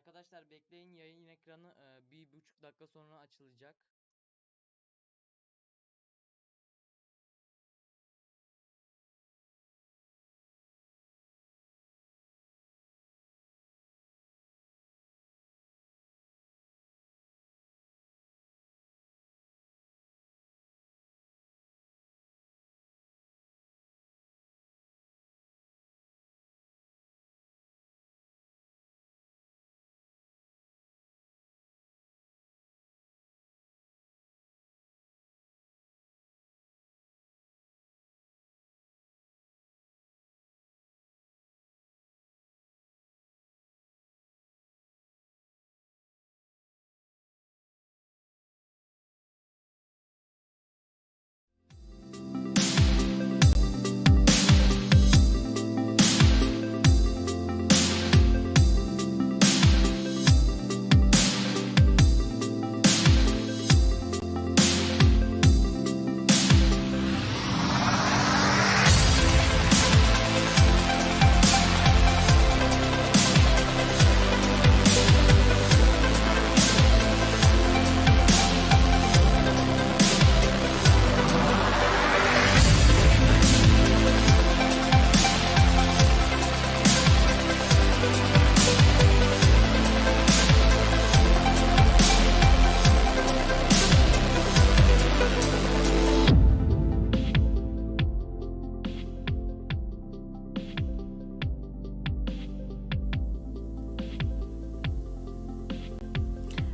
Arkadaşlar bekleyin, yayın ekranı 1,5 dakika sonra açılacak.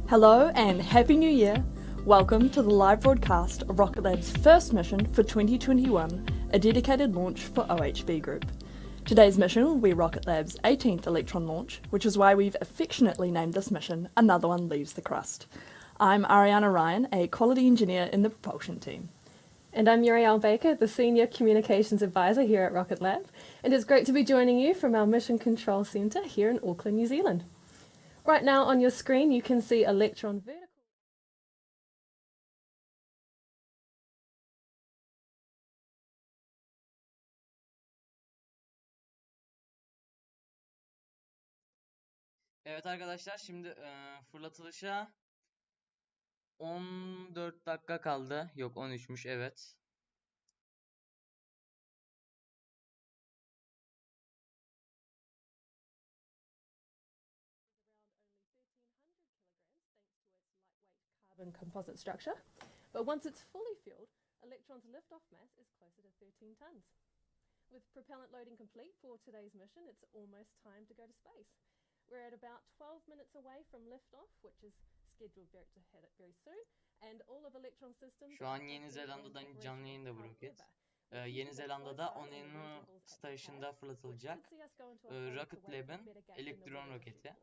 Hello and Happy New Year! Welcome to the live broadcast of RocketLab's first mission for 2021, a dedicated launch for OHB Group. Today's mission will be RocketLab's 18th Electron launch, which is why we've affectionately named this mission Another One Leaves the Crust. I'm Ariana Ryan, a quality engineer in the propulsion team. And I'm Muriel Baker, the Senior Communications Advisor here at RocketLab, and it's great to be joining you from our Mission Control Centre here in Auckland, New Zealand. Right now on your screen you can see Electron vertical. Evet arkadaşlar, şimdi fırlatılışa 14 dakika kaldı. Yok, 13'müş, evet. Carbon composite structure, but once it's fully fueled, Electron's lift-off mass is closer to 13 tons. With propellant loading complete for today's mission, it's almost time to go to space. We're at about 12 minutes away from liftoff, which is scheduled to hit it very soon, and all of Electron systems. Şu an Yeni Zelanda'dan canlı yayında bu roket. Yeni Zelanda'da Onenu Station'da fırlatılacak. RocketLab'ın Electron roketi.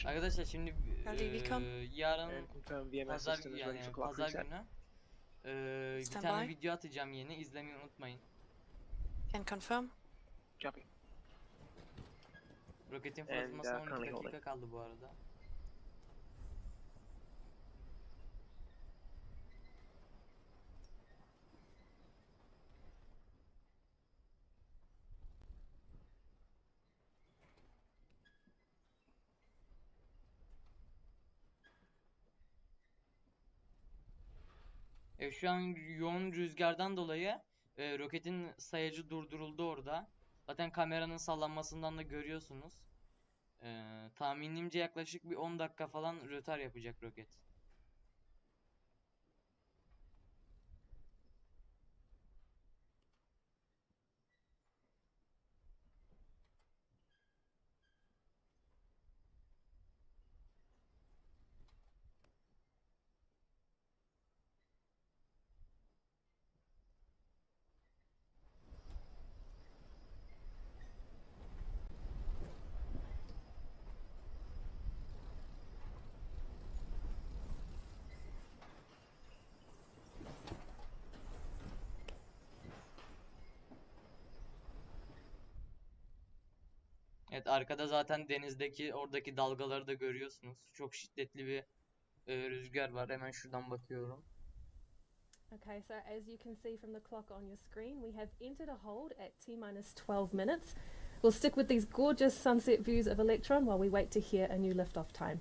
Arkadaşlar şimdi yarın pazar, yani pazar günü bir tane video atacağım yeni, izlemeyi unutmayın. Can confirm. Roketin fırlatılmasına 12 dakika kaldı bu arada. Şu an yoğun rüzgardan dolayı roketin sayacı durduruldu orada. Zaten kameranın sallanmasından da görüyorsunuz. Tahminimce yaklaşık bir 10 dakika falan rötar yapacak roket. Evet, arkada zaten denizdeki oradaki dalgaları da görüyorsunuz. Çok şiddetli bir rüzgar var. Hemen şuradan bakıyorum. Okay, so as you can see from the clock on your screen, we have entered a hold at T-12 minutes. We'll stick with these gorgeous sunset views of Electron while we wait to hear a new liftoff time.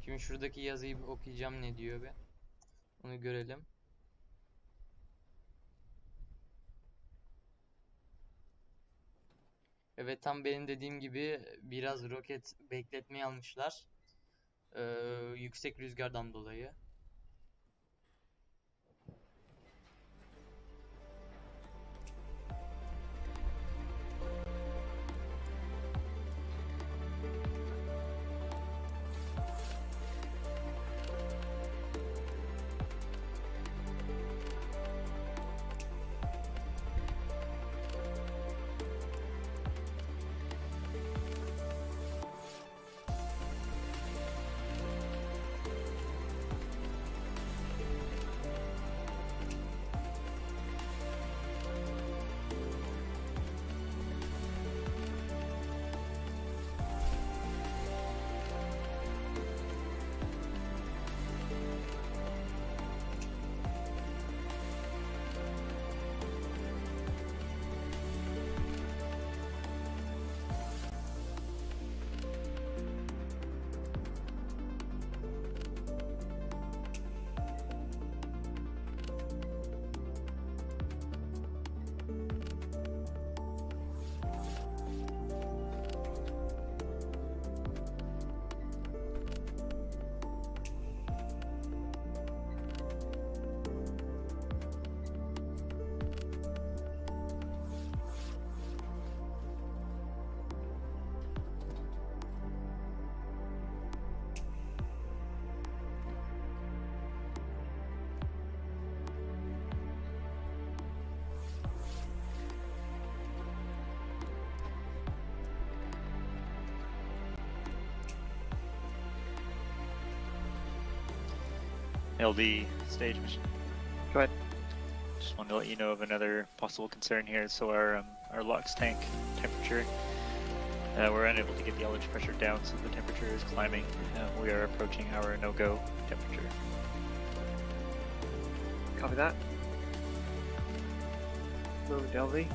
Şimdi şuradaki yazıyı bir okuyacağım, ne diyor bir. Onu görelim. Evet, tam benim dediğim gibi biraz roket bekletmeye almışlar. Yüksek rüzgardan dolayı. LD stage mission. Go ahead. Just wanted to let you know of another possible concern here. So our LOX tank temperature, we're unable to get the ullage pressure down, so the temperature is climbing. We are approaching our no-go temperature. Copy that. Move to LV.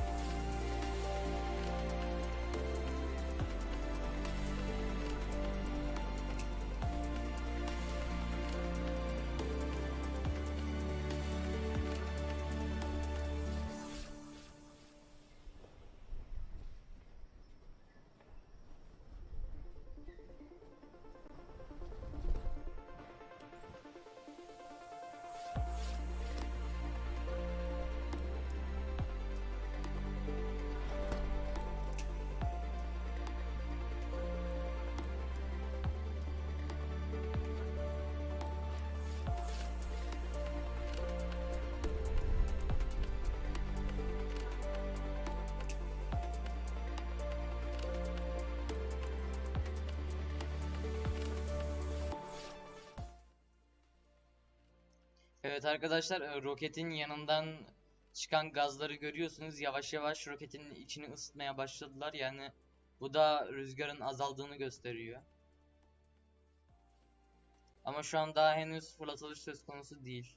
Evet arkadaşlar, roketin yanından çıkan gazları görüyorsunuz. Yavaş yavaş roketin içini ısıtmaya başladılar. Yani bu da rüzgarın azaldığını gösteriyor. Ama şu an daha henüz fırlatılış söz konusu değil.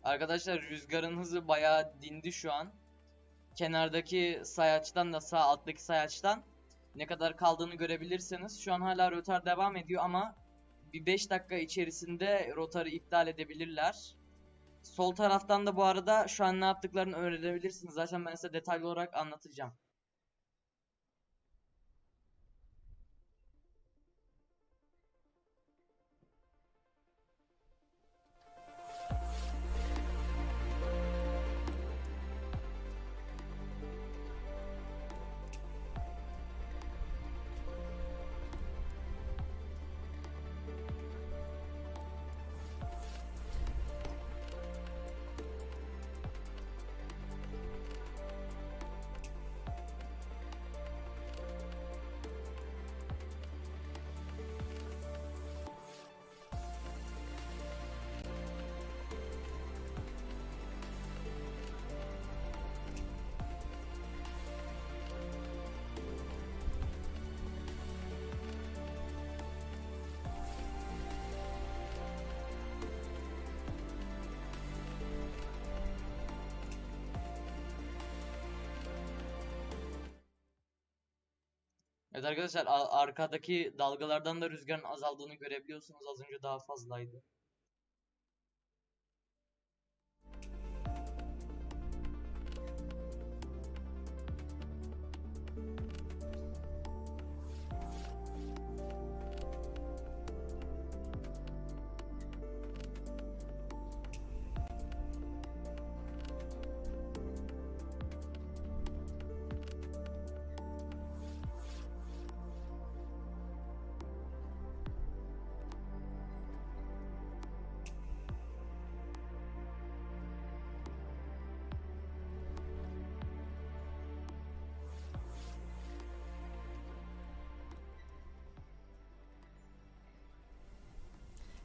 Arkadaşlar rüzgarın hızı bayağı dindi şu an. Kenardaki sayaçtan da sağ alttaki sayaçtan ne kadar kaldığını görebilirsiniz. Şu an hala rotar devam ediyor ama bir 5 dakika içerisinde rotarı iptal edebilirler. Sol taraftan da bu arada şu an ne yaptıklarını öğrenebilirsiniz. Zaten ben size detaylı olarak anlatacağım. Evet arkadaşlar arkadaki dalgalardan da rüzgarın azaldığını görebiliyorsunuz. Az önce daha fazlaydı.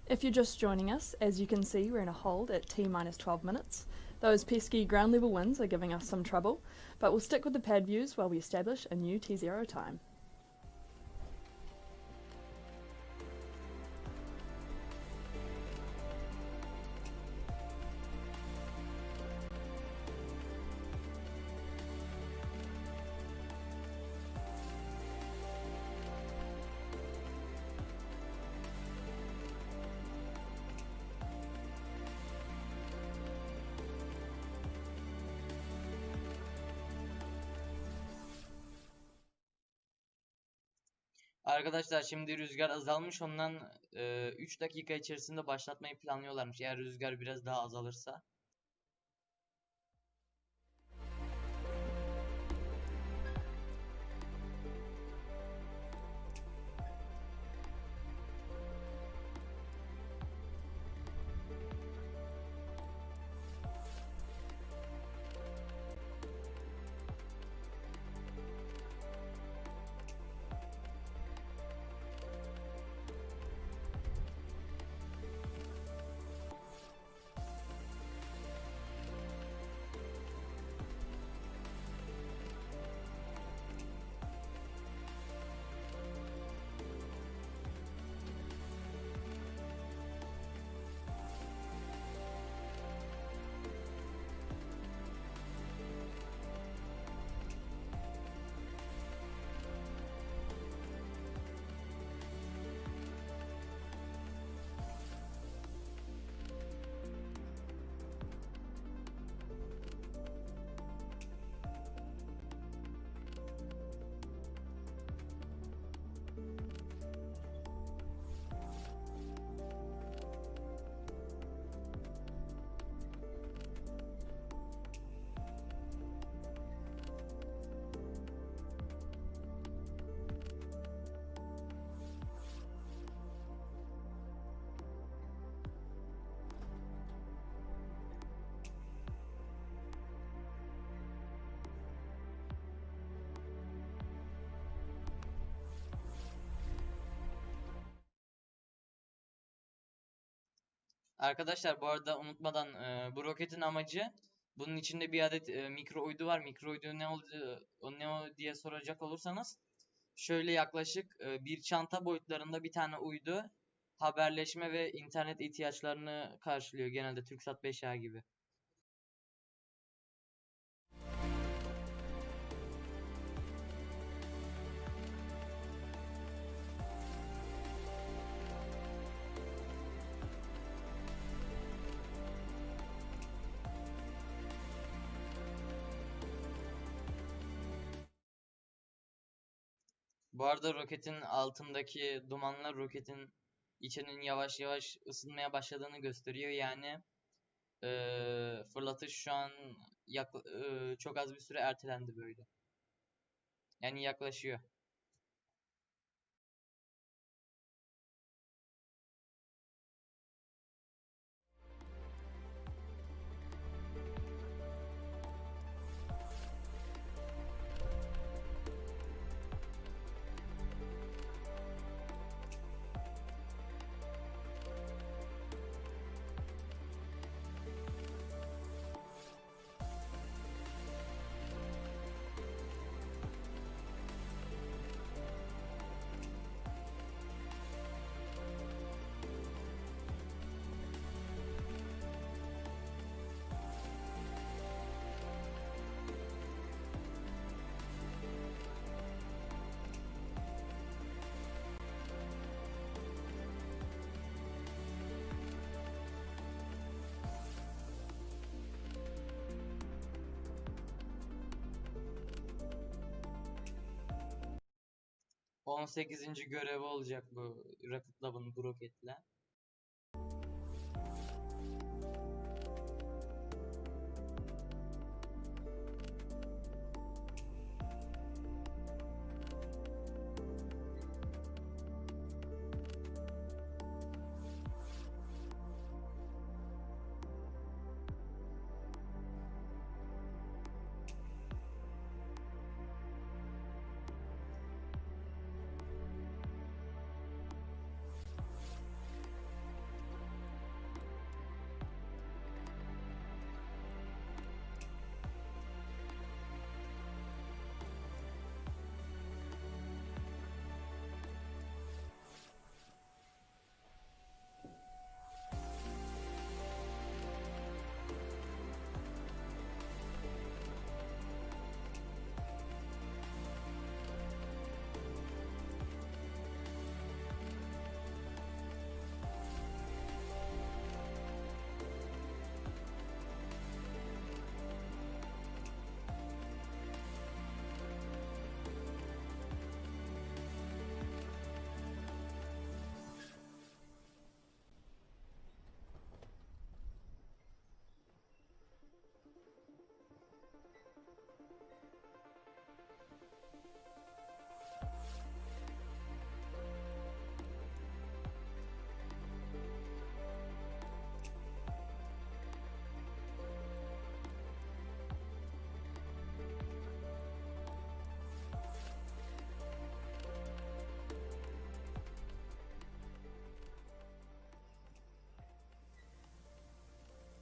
If you're just joining us, as you can see, we're in a hold at T-minus 12 minutes. Those pesky ground level winds are giving us some trouble, but we'll stick with the pad views while we establish a new T0 time. Arkadaşlar şimdi rüzgar azalmış. Ondan 3 dakika içerisinde başlatmayı planlıyorlarmış. Eğer rüzgar biraz daha azalırsa. Arkadaşlar bu arada unutmadan bu roketin amacı, bunun içinde bir adet mikro uydu var. Mikro uydu ne oldu, o diye soracak olursanız şöyle yaklaşık bir çanta boyutlarında bir tane uydu. haberleşme ve internet ihtiyaçlarını karşılıyor genelde Türksat 5A gibi. Bu arada roketin altındaki dumanlar roketin içinin yavaş yavaş ısınmaya başladığını gösteriyor. Yani fırlatış şu an çok az bir süre ertelendi böyle. Yani yaklaşıyor. ...18. görevi olacak bu RocketLab'ın bu roketle.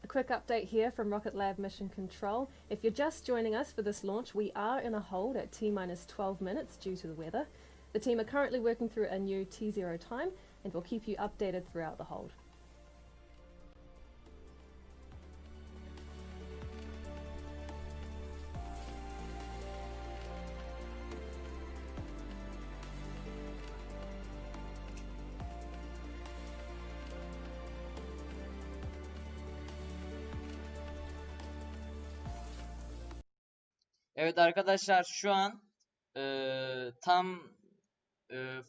A quick update here from RocketLab Mission Control. If you're just joining us for this launch, we are in a hold at T-minus 12 minutes due to the weather. The team are currently working through a new T0 time and we'll keep you updated throughout the hold. Evet arkadaşlar, şu an tam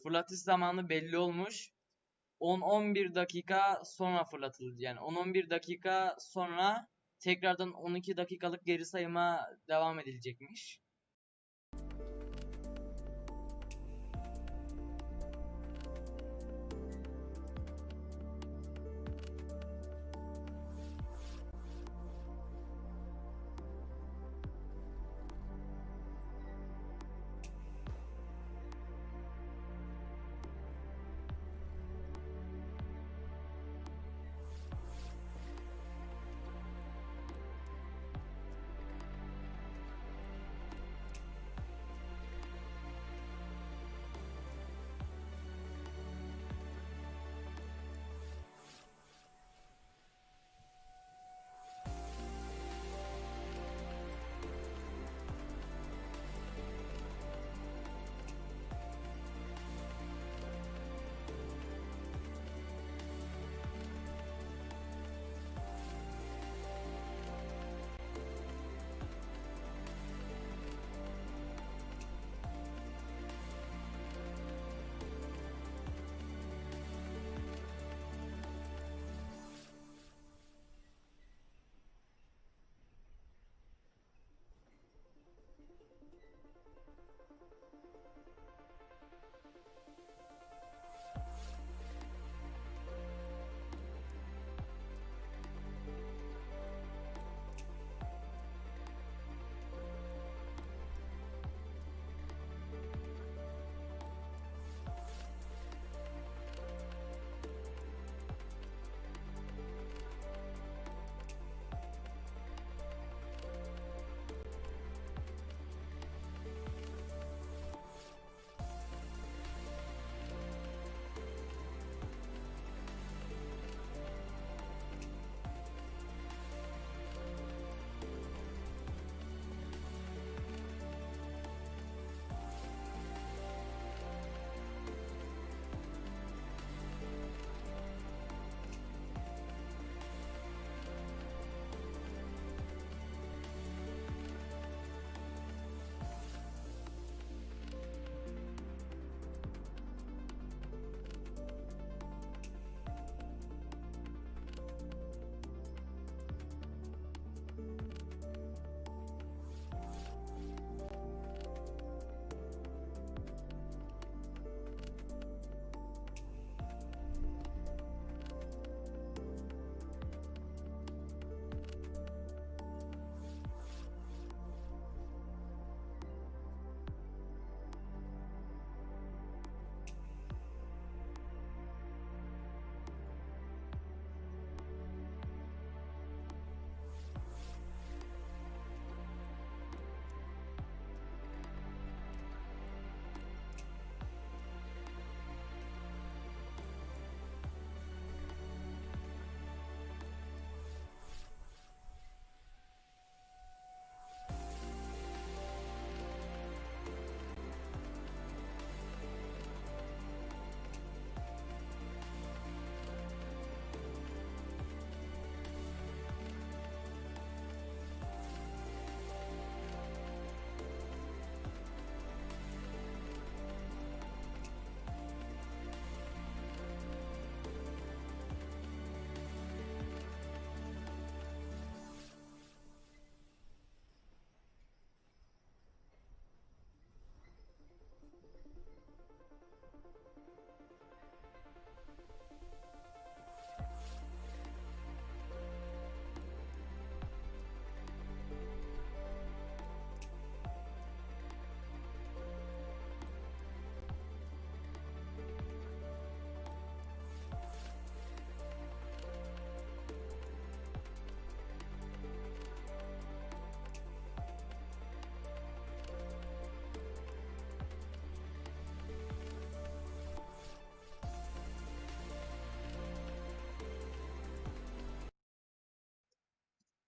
fırlatış zamanı belli olmuş. 10-11 dakika sonra fırlatıldı. Yani 10-11 dakika sonra tekrardan 12 dakikalık geri sayıma devam edilecekmiş.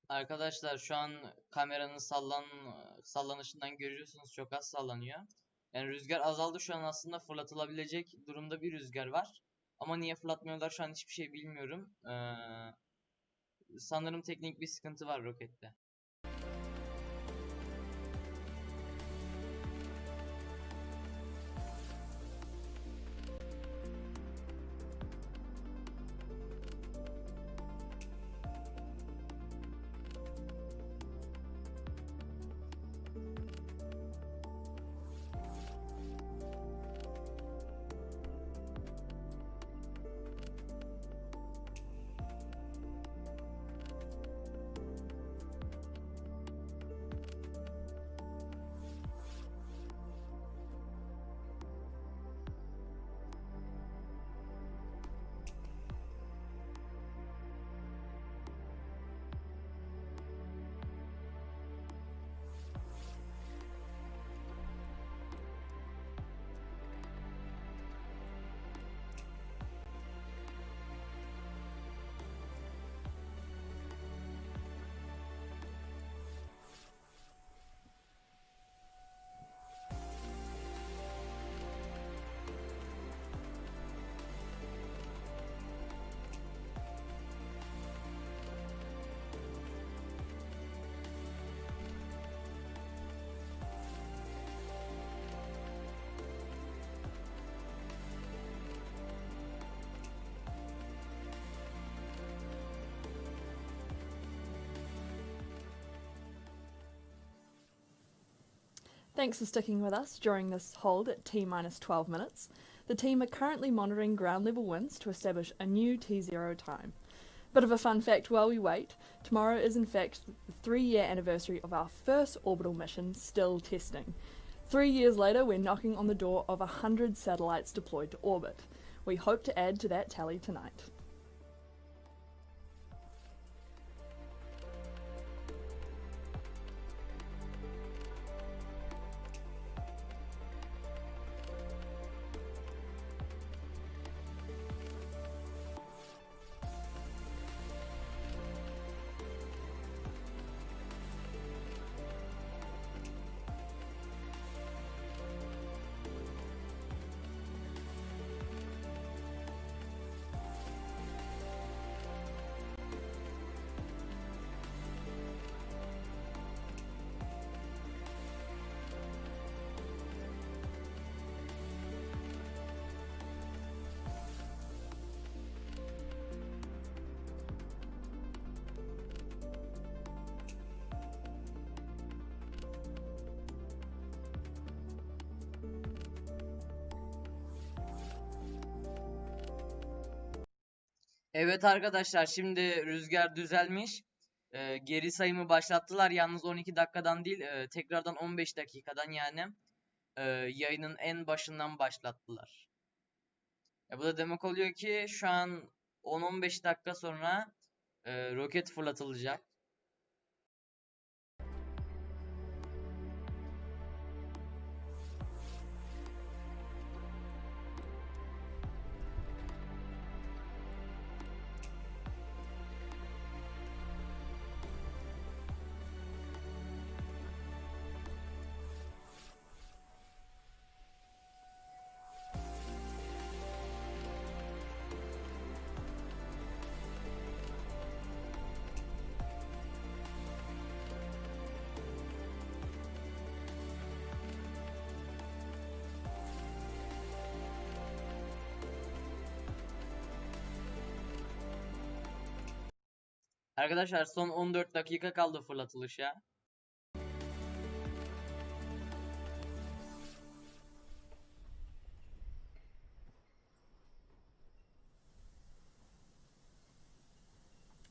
Arkadaşlar şu an kameranın sallanışından görüyorsunuz, çok az sallanıyor. Yani rüzgar azaldı, şu an aslında fırlatılabilecek durumda bir rüzgar var. Ama niye fırlatmıyorlar şu an hiçbir şey bilmiyorum. Sanırım teknik bir sıkıntı var rokette. Thanks for sticking with us during this hold at T-minus 12 minutes. The team are currently monitoring ground level winds to establish a new T0 time. Bit of a fun fact while we wait, tomorrow is in fact the 3-year anniversary of our first orbital mission, still testing. 3 years later, we're knocking on the door of 100 satellites deployed to orbit. We hope to add to that tally tonight. Evet arkadaşlar, şimdi rüzgar düzelmiş. Geri sayımı başlattılar. Yalnız 12 dakikadan değil, tekrardan 15 dakikadan, yani yayının en başından başlattılar. Bu da demek oluyor ki şu an 10-15 dakika sonra roket fırlatılacak. Arkadaşlar son 14 dakika kaldı fırlatılışa.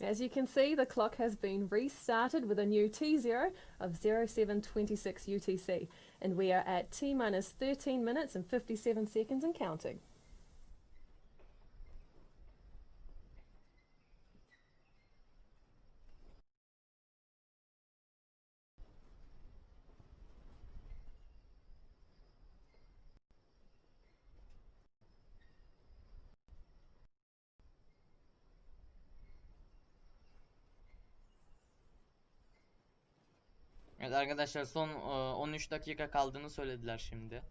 As you can see, the clock has been restarted with a new T0 of 0726 UTC, and we are at T-minus 13 minutes and 57 seconds and counting. Evet arkadaşlar, son 13 dakika kaldığını söylediler şimdi.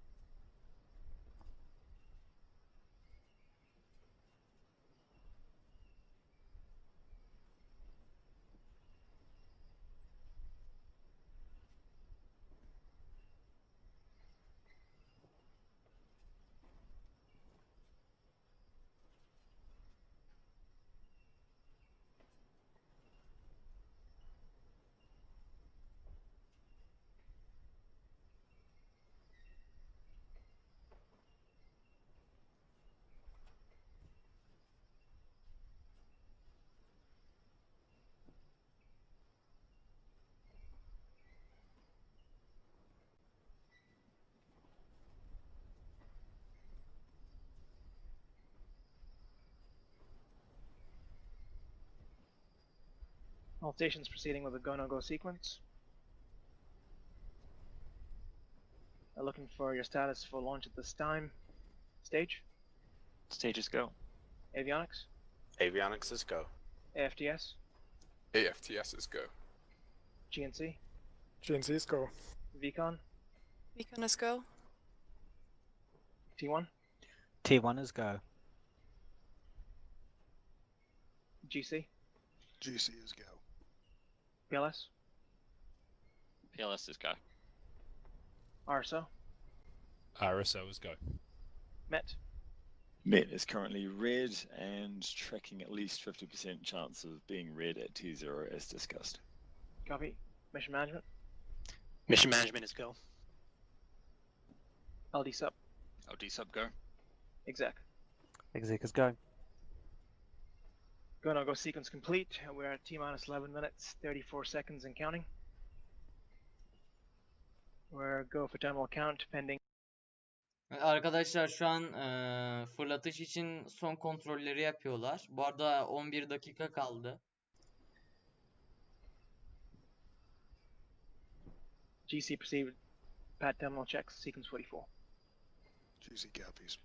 All stations proceeding with a go-no-go sequence. Looking for your status for launch at this time. Stage. Stages go. Avionics. Avionics is go. AFTS. AFTS is go. GNC. GNC is go. VCon. Beacon is go. T1. T1 is go. GC. GC is go. PLS. PLS is go. RSO. RSO is go. MET. Met is currently red and tracking at least 50% chance of being red at T0 as discussed. Copy. Mission management. Mission management is go. LD sub. LD sub go. Exec. Exec is go. Go-no-go sequence complete. We're at T-minus 11 minutes, 34 seconds and counting. We're go for terminal count pending. Arkadaşlar şu an fırlatış için son kontrolleri yapıyorlar. Bu arada 11 dakika kaldı. GC proceed with pad terminal checks, sequence 44. GC copies.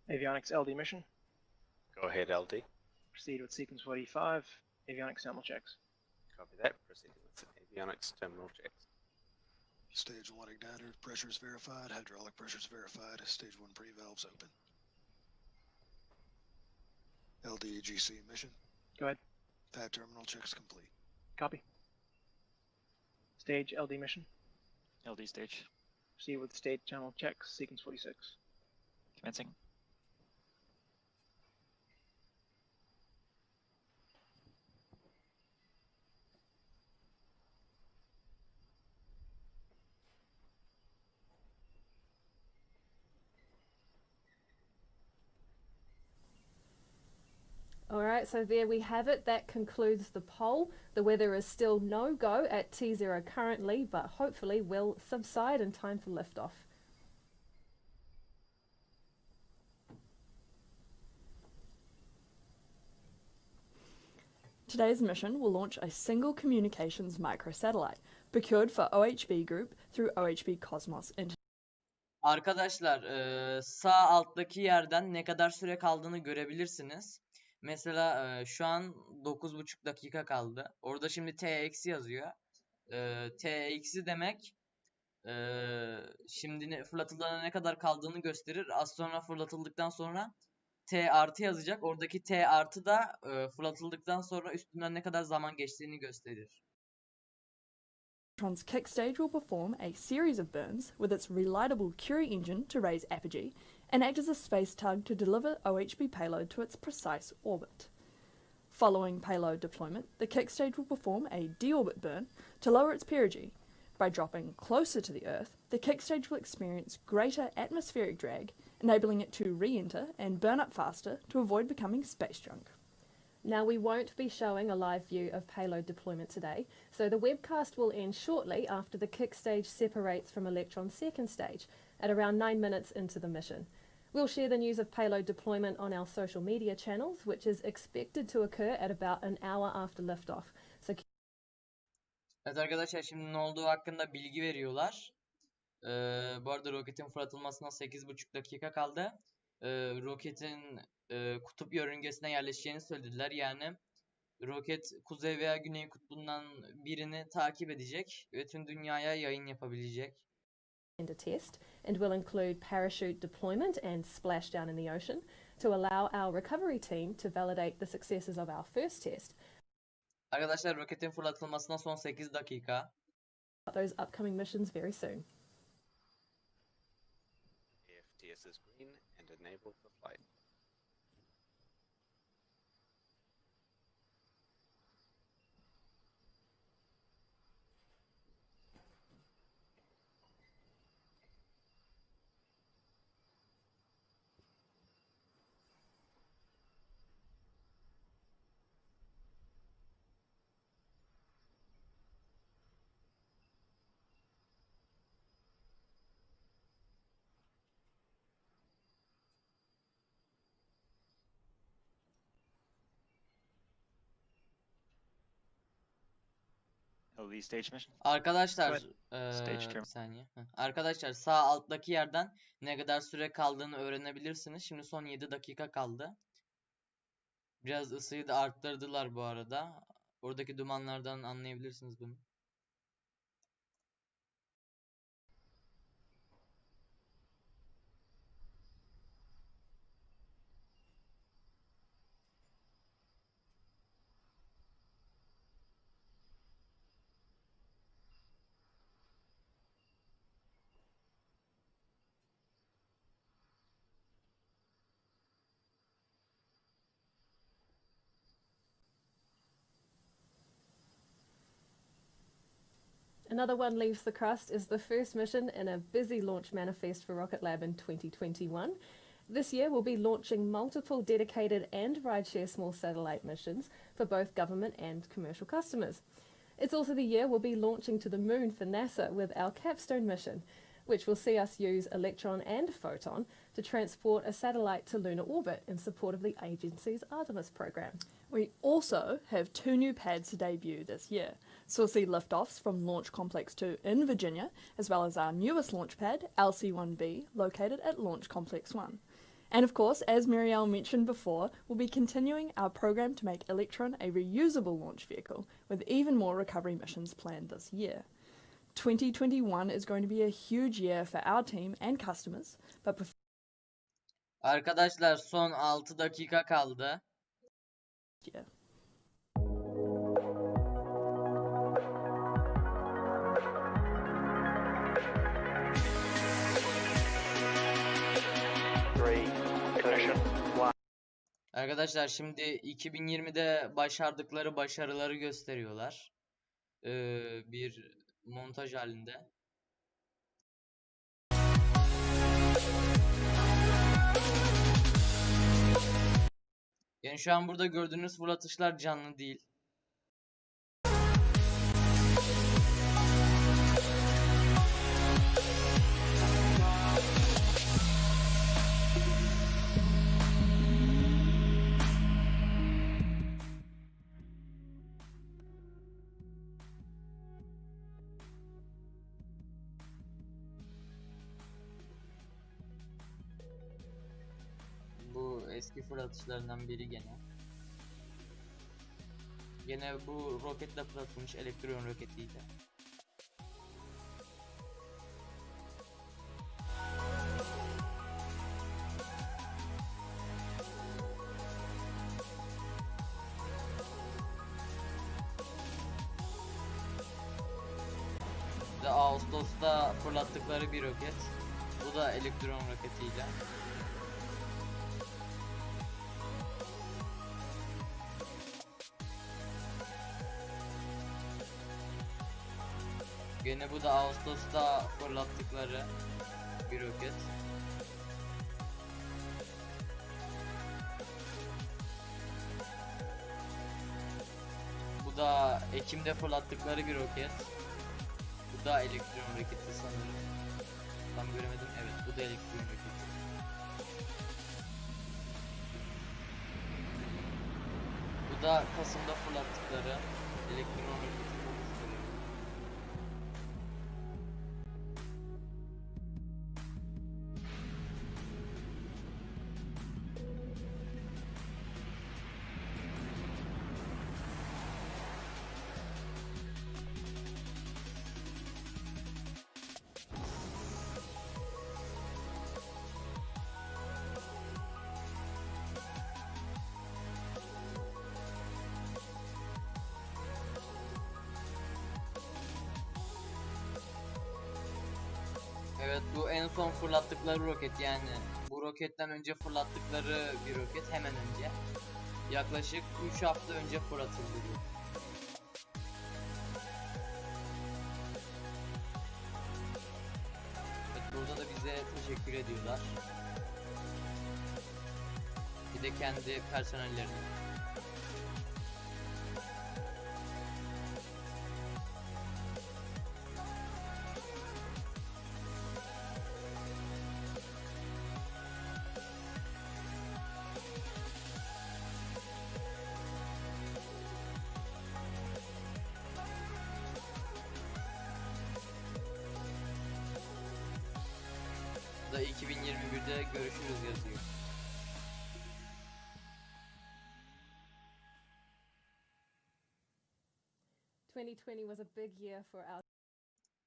Avionics LD mission. Go ahead, LD. Proceed with sequence 45. Avionics terminal checks. Copy that. Proceeding with avionics terminal checks. Stage 1 igniter pressures verified. Hydraulic pressures verified. Stage 1 pre-valves open. LD GC mission. Go ahead. Pad terminal checks complete. Copy. Stage LD mission. LD stage. Proceed with stage channel checks, sequence 46. Commencing. Alright, so there we have it. That concludes the poll. The weather is still no go at T0 currently, but hopefully will subside in time for liftoff. Today's mission will launch a single communications microsatellite procured for OHB Group through OHB Cosmos International. Arkadaşlar sağ alttaki yerden ne kadar süre kaldığını görebilirsiniz. Mesela şu an 9,5 dakika kaldı. Orada şimdi T eksi yazıyor. T eksi demek şimdi fırlatıldığına ne kadar kaldığını gösterir. Az sonra fırlatıldıktan sonra T artı yazacak. Oradaki T artı da fırlatıldıktan sonra üstünden ne kadar zaman geçtiğini gösterir. Electron's kick stage will perform a series of burns with its relightable Curie engine to raise apogee and act as a space tug to deliver OHB payload to its precise orbit. Following payload deployment, the kick stage will perform a deorbit burn to lower its perigee. By dropping closer to the Earth, the kick stage will experience greater atmospheric drag, enabling it to re-enter and burn up faster to avoid becoming space junk. Now, we won't be showing a live view of payload deployment today, so the webcast will end shortly after the kick stage separates from Electron's second stage at around 9 minutes into the mission. We'll share the news of payload deployment on our social media channels, which is expected to occur at about an hour after liftoff. So Evet arkadaşlar, şimdi ne olduğu hakkında bilgi veriyorlar. Bu arada roketin fırlatılmasına 8,5 dakika kaldı. Roketin kutup yörüngesine yerleşeceğini söylediler. Yani roket kuzey veya güney kutbundan birini takip edecek ve tüm dünyaya yayın yapabilecek. a test and will include parachute deployment and splashdown in the ocean to allow our recovery team to validate the successes of our first test. Arkadaşlar, roketin fırlatılmasına son 8 dakika. Those upcoming missions very soon. AFTS is green and enable for flight. LV stage mission. Arkadaşlar, Stage bir term. saniye. Arkadaşlar, sağ alttaki yerden ne kadar süre kaldığını öğrenebilirsiniz. Şimdi son 7 dakika kaldı. Biraz ısıyı da arttırdılar bu arada. Oradaki dumanlardan anlayabilirsiniz bunu. Another one leaves the crust is the first mission in a busy launch manifest for RocketLab in 2021. This year we'll be launching multiple dedicated and rideshare small satellite missions for both government and commercial customers. It's also the year we'll be launching to the moon for NASA with our capstone mission, which will see us use Electron and Photon to transport a satellite to lunar orbit in support of the agency's Artemis program. We also have 2 new pads to debut this year. So we'll see liftoffs from Launch Complex 2 in Virginia, as well as our newest launch pad, LC-1B, located at Launch Complex 1. And of course, as Muriel mentioned before, we'll be continuing our program to make Electron a reusable launch vehicle, with even more recovery missions planned this year. 2021 is going to be a huge year for our team and customers, but Arkadaşlar, son 6 dakika kaldı. yeah. Arkadaşlar, şimdi 2020'de başardıkları başarıları gösteriyorlar. Bir montaj halinde. Yani şu an burada gördüğünüz fırlatışlar canlı değil. Bu eski fırlatışlarından biri gene. Gene bu roketle fırlatılmış, elektron roketiyle. Bu da Ağustos'ta fırlattıkları bir roket. Bu da elektron roketiyle. Gene bu da Ağustos'ta fırlattıkları bir roket. Bu da Ekim'de fırlattıkları bir roket. Bu da elektron roketi sanırım. Tam göremedim. Evet, bu da elektron roketi. da Kasım'da fırlattıkları Electron roketi gösteriyor. Evet, bu en son fırlattıkları roket, yani bu roketten önce fırlattıkları bir roket, hemen önce. Yaklaşık 3 hafta önce fırlatıldı bu. Evet, burada da bize teşekkür ediyorlar. Bir de kendi personellerine. Da 2021'de görüşürüz yazıyor.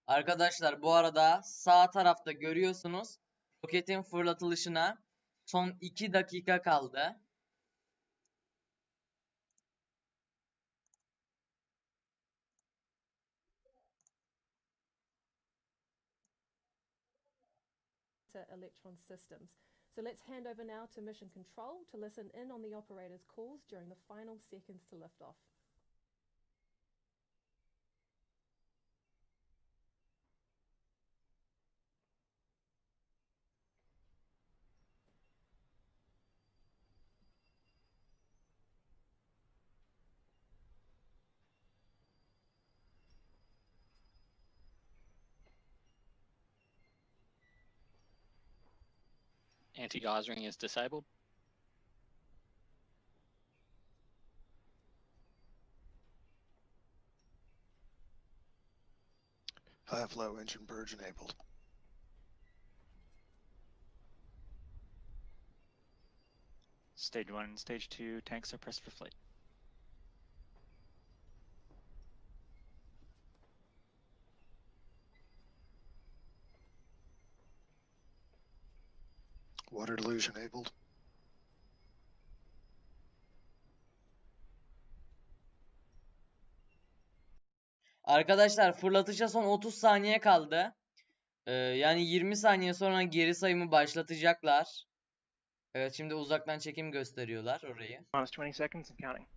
Arkadaşlar bu arada sağ tarafta görüyorsunuz roketin fırlatılışına son 2 dakika kaldı. Electron systems. So let's hand over now to Mission Control to listen in on the operator's calls during the final seconds to liftoff. Anti-gauze ring is disabled. High flow engine purge enabled. Stage 1 and Stage 2 tanks are pressed for flight. Water deluge enabled. Arkadaşlar fırlatışa son 30 saniye kaldı. Yani 20 saniye sonra geri sayımı başlatacaklar. Evet, şimdi uzaktan çekim gösteriyorlar orayı. Minus 20 seconds and counting.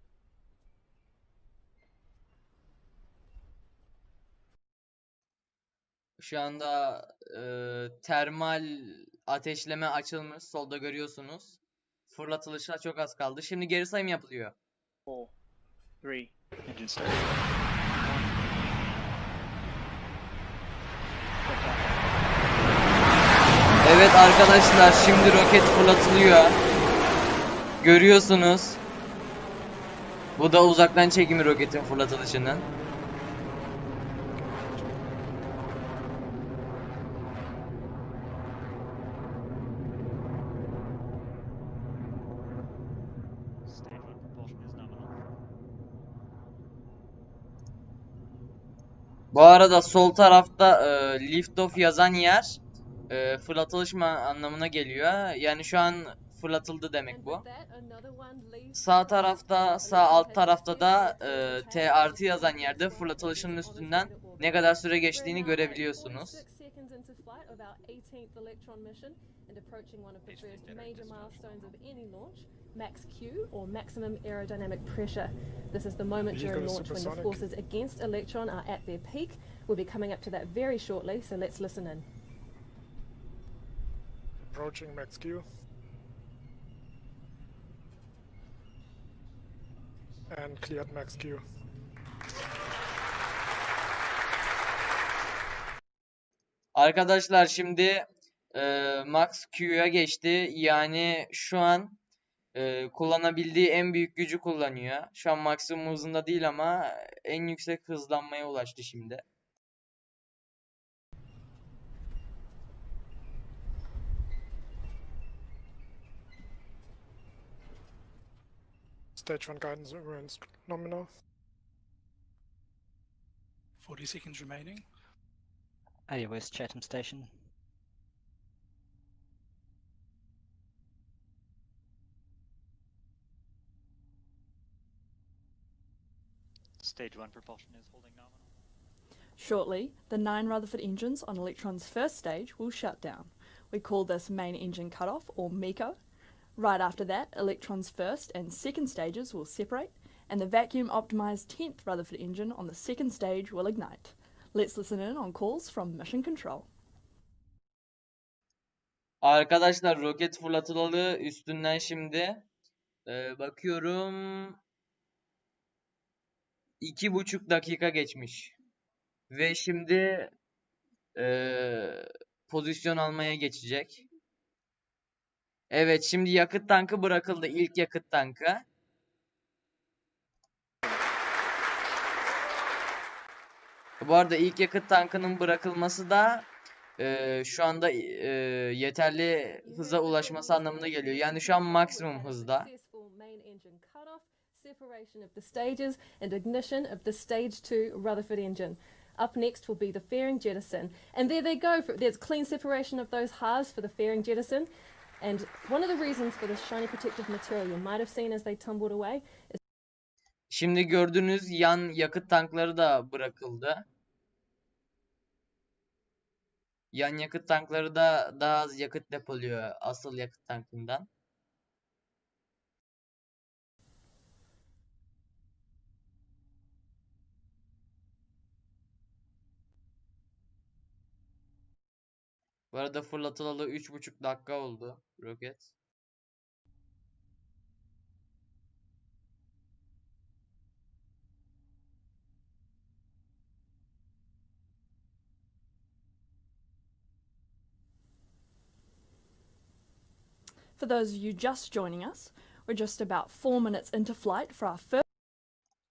Şu anda termal ateşleme açılmış. Solda görüyorsunuz. Fırlatılışa çok az kaldı. Şimdi geri sayım yapılıyor. 4, 3. Engine start. Evet arkadaşlar, şimdi roket fırlatılıyor. Görüyorsunuz. Bu da uzaktan çekimi roketin fırlatılışının. Stage 1 propulsion is nominal. Bu arada sol tarafta lift-off yazan yer fırlatılış anlamına geliyor. Yani şu an fırlatıldı demek bu. Sağ tarafta, sağ alt tarafta da T artı yazan yerde fırlatılışın üstünden ne kadar süre geçtiğini görebiliyorsunuz. Max Q, or maximum aerodynamic pressure. This is the moment during launch when the forces against Electron are at their peak. We'll be coming up to that very shortly, so let's listen in. Approaching max Q. And cleared max Q. Arkadaşlar şimdi Max Q'ya geçti. Yani şu an kullanabildiği en büyük gücü kullanıyor. Şu an maksimum hızında değil ama en yüksek hızlanmaya ulaştı şimdi. Stage 1 guidance remains nominal. 40 seconds remaining. AOS Chatham Station. Stage 1 propulsion is holding nominal. Shortly, the 9 Rutherford engines on Electron's first stage will shut down. We call this main engine cutoff, or MECO. Right after that, Electron's first and second stages will separate, and the vacuum-optimized 10th Rutherford engine on the second stage will ignite. Let's listen in on calls from Mission Control. Arkadaşlar roket fırlatılalı üstünden şimdi bakıyorum 2,5 dakika geçmiş. Ve şimdi pozisyon almaya geçecek. Evet, şimdi yakıt tankı bırakıldı. İlk yakıt tankı. Bu arada ilk yakıt tankının bırakılması da şu anda yeterli hıza ulaşması anlamına geliyor. Yani şu an maksimum hızda. Separation of the stages and ignition of the stage 2 Rutherford engine. Up next will be the fairing jettison. And there they go. There's clean separation of those halves for the fairing jettison. And one of the reasons for this shiny protective material you might have seen as they tumbled away is... Şimdi gördüğünüz yan yakıt tankları da bırakıldı. Yan yakıt tankları da daha az yakıt depoluyor asıl yakıt tankından. Bu arada fırlatılalı 3,5 dakika oldu roket. For those of you just joining us, we're just about 4 minutes into flight for our first.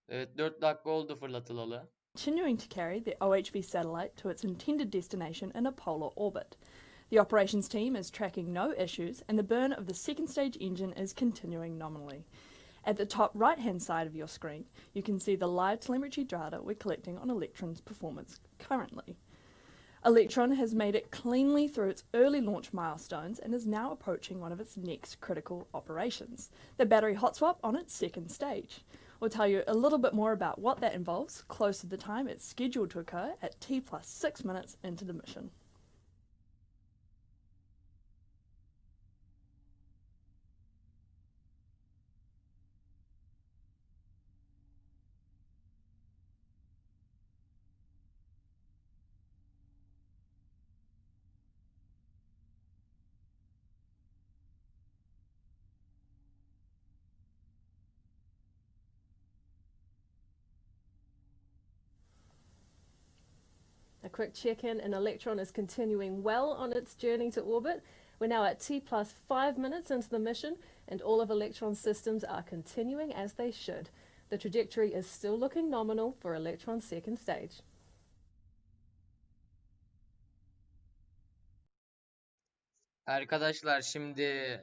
Evet, 4 dakika oldu fırlatılalı. Continuing to carry the OHB satellite to its intended destination in a polar orbit. The operations team is tracking no issues, and the burn of the second stage engine is continuing nominally. At the top right-hand side of your screen, you can see the live telemetry data we're collecting on Electron's performance currently. Electron has made it cleanly through its early launch milestones and is now approaching one of its next critical operations, the battery hot swap on its second stage. We'll tell you a little bit more about what that involves close to the time it's scheduled to occur at T+6 minutes into the mission. A quick check-in, and Electron is continuing well on its journey to orbit. We're now at T+5 minutes into the mission, and all of Electron's systems are continuing as they should. The trajectory is still looking nominal for Electron's second stage. Arkadaşlar şimdi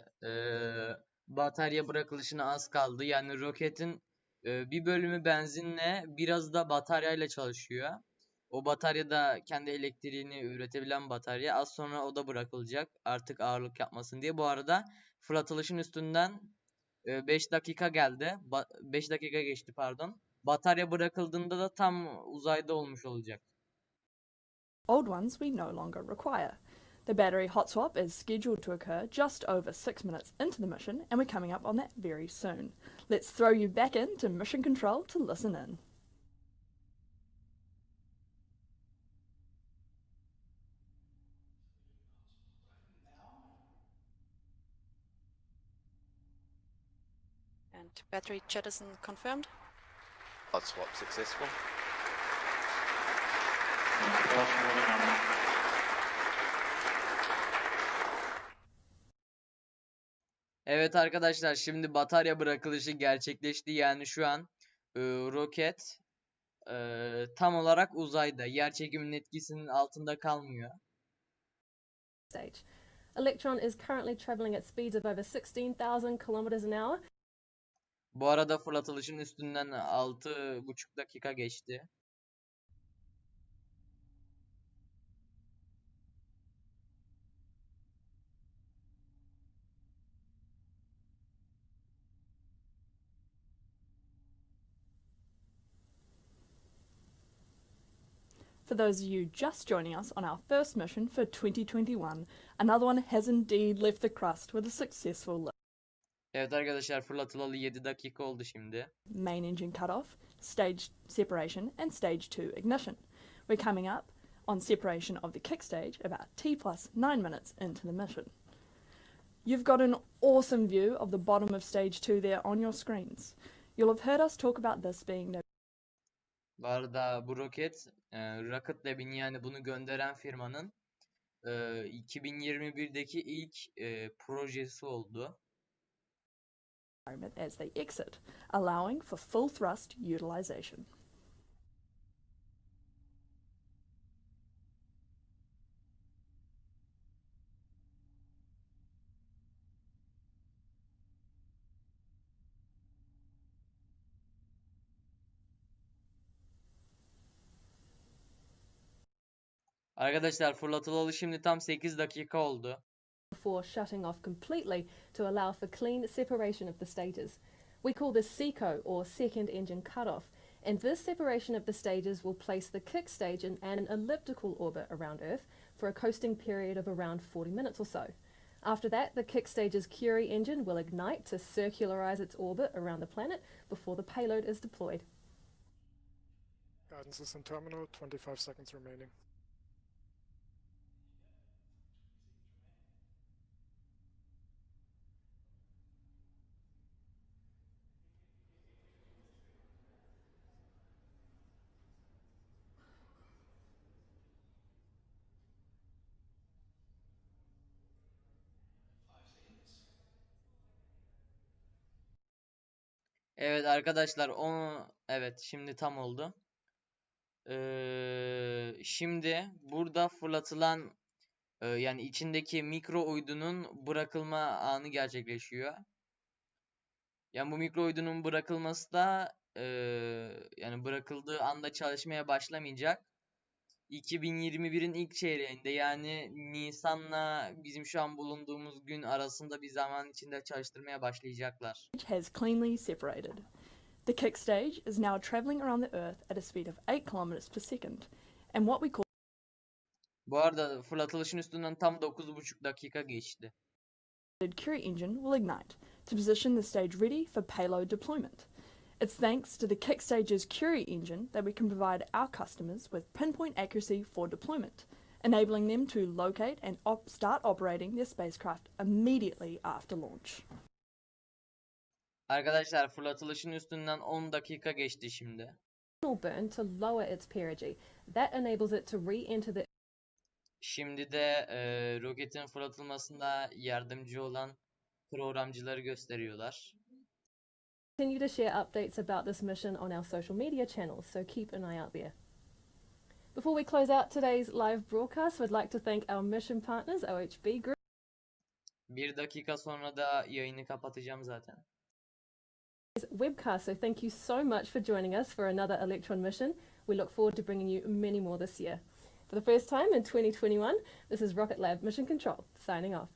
batarya bırakılışına az kaldı. Yani roketin bir bölümü benzinle biraz da bataryayla çalışıyor. O batarya da kendi elektriğini üretebilen batarya. Az sonra o da bırakılacak. Artık ağırlık yapmasın diye. Bu arada fırlatılışın üstünden 5 dakika geldi. 5 dakika geçti pardon. Batarya bırakıldığında da tam uzayda olmuş olacak. Old ones we no longer require. The battery hot swap is scheduled to occur just over 6 minutes into the mission, and we're coming up on that very soon. Let's throw you back into Mission Control to listen in. And battery jettison confirmed. Hot swap successful. Evet Evet arkadaşlar, şimdi batarya bırakılışı gerçekleşti. Yani şu an roket tam olarak uzayda. Yerçekiminin etkisinin altında kalmıyor. Stage. Electron is currently traveling at speeds of over 16,000 kilometers an hour. Bu arada fırlatılışın üstünden 6,5 dakika geçti. For those of you just joining us on our first mission for 2021, another one has indeed left the crust with a successful lift. Evet arkadaşlar, fırlatılalı 7 dakika oldu şimdi. Main engine cutoff, stage separation, and stage 2 ignition. We're coming up on separation of the kick stage about T+9 minutes into the mission. You've got an awesome view of the bottom of stage 2 there on your screens. You'll have heard us talk about this being the Bu arada bu roket RocketLab'in, yani bunu gönderen firmanın 2021'deki ilk projesi oldu. as they exit, allowing for full thrust utilization. Arkadaşlar, fırlatılalı şimdi tam 8 dakika oldu. Before shutting off completely to allow for clean separation of the stages. We call this SECO, or second engine cutoff, and this separation of the stages will place the kick stage in an elliptical orbit around Earth for a coasting period of around 40 minutes or so. After that, the kick stage's Curie engine will ignite to circularize its orbit around the planet before the payload is deployed. Guidance is in terminal, 25 seconds remaining. Evet arkadaşlar, evet, şimdi tam oldu. Şimdi burada fırlatılan yani içindeki mikro uydunun bırakılma anı gerçekleşiyor. Yani bu mikro uydunun bırakılması da yani bırakıldığı anda çalışmaya başlamayacak. 2021'in ilk çeyreğinde, yani Nisan'la bizim şu an bulunduğumuz gün arasında bir zaman içinde çalıştırmaya başlayacaklar. Has cleanly separated. The kick stage is now travelling around the Earth at a speed of 8 kilometers per second, and what we call Bu arada fırlatılışın üstünden tam 9,5 dakika geçti. Curie engine will ignite to position the stage ready for payload deployment. It's thanks to the kick stage's Curie engine that we can provide our customers with pinpoint accuracy for deployment, enabling them to locate and start operating their spacecraft immediately after launch. Arkadaşlar, fırlatılışın üstünden 10 dakika geçti şimdi. Burn to lower its perigee. That enables it to re-enter the Şimdi de roketin fırlatılmasında yardımcı olan programcıları gösteriyorlar. Continue to share updates about this mission on our social media channels, so keep an eye out there. Before we close out today's live broadcast, we'd like to thank our mission partners, OHB Group. 1 dakika sonra da yayını kapatacağım zaten. Webcast, so thank you so much for joining us for another Electron mission. We look forward to bringing you many more this year. For the first time in 2021, this is RocketLab Mission Control, signing off.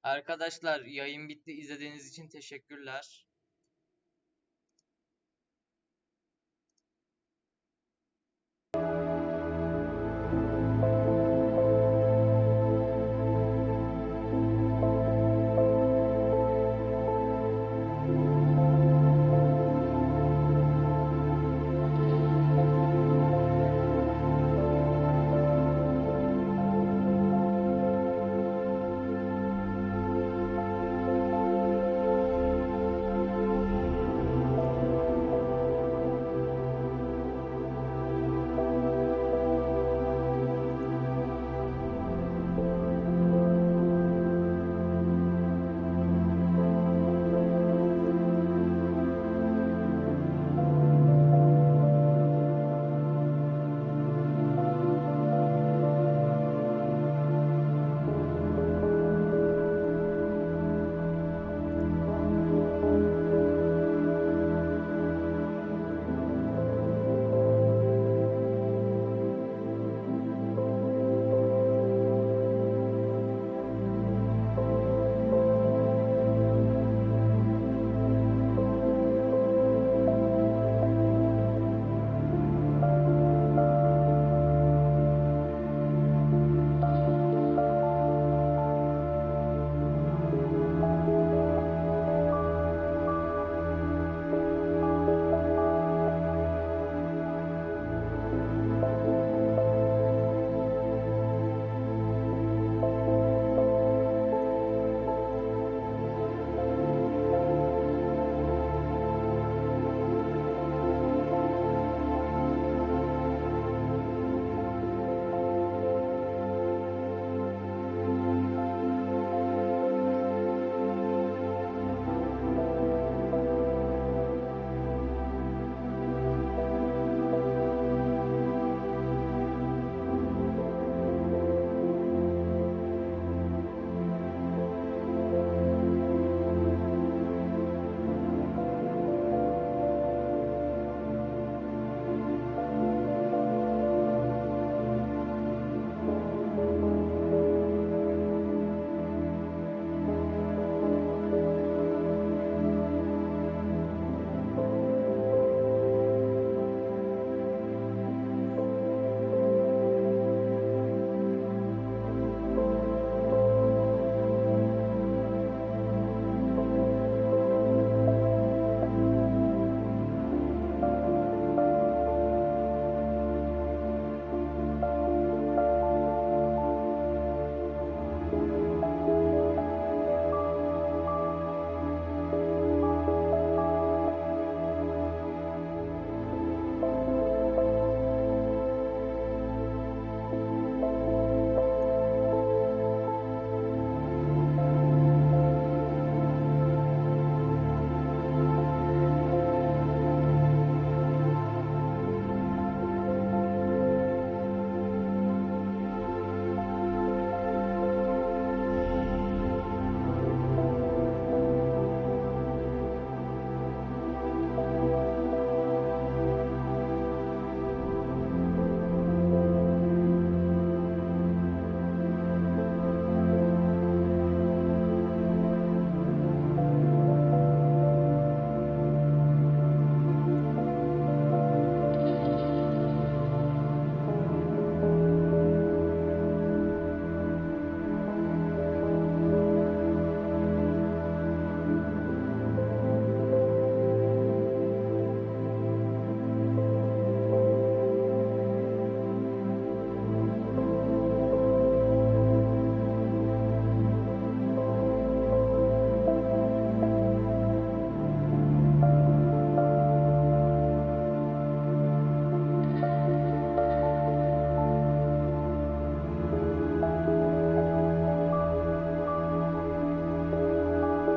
Arkadaşlar, yayın bitti. İzlediğiniz için teşekkürler.